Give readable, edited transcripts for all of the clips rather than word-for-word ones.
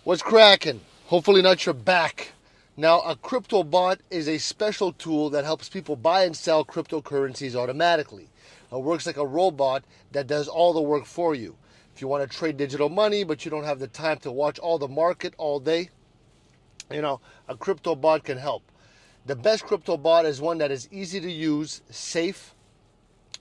What's cracking? Hopefully not your back. Now, a crypto bot is a special tool that helps people buy and sell cryptocurrencies automatically. It works like a robot that does all the work for you. If you want to trade digital money, but you don't have the time to watch all the market all day, a crypto bot can help. The best crypto bot is one that is easy to use, safe,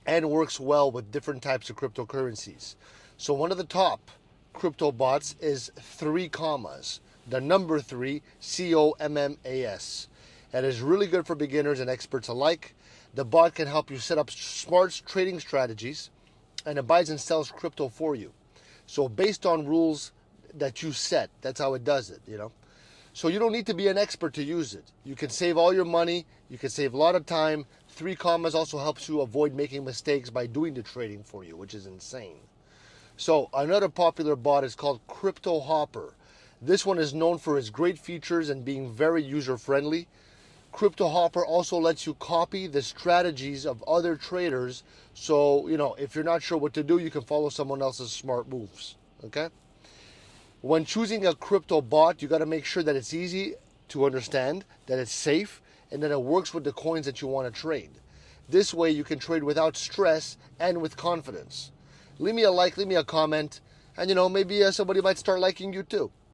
and works well with different types of cryptocurrencies. So one of the top crypto bots is 3 commas, the number 3, COMMAS. That is really good for beginners and experts alike. The bot can help you set up smart trading strategies, and it buys and sells crypto for you. So based on rules that you set, that's how it does it. So you don't need to be an expert to use it. You can save all your money. You can save a lot of time. 3 commas also helps you avoid making mistakes by doing the trading for you, which is insane. So another popular bot is called Cryptohopper. This one is known for its great features and being very user-friendly. Cryptohopper also lets you copy the strategies of other traders. So, if you're not sure what to do, you can follow someone else's smart moves. Okay? When choosing a crypto bot, you got to make sure that it's easy to understand, that it's safe, and that it works with the coins that you want to trade. This way you can trade without stress and with confidence. Leave me a like, leave me a comment, and maybe somebody might start liking you too.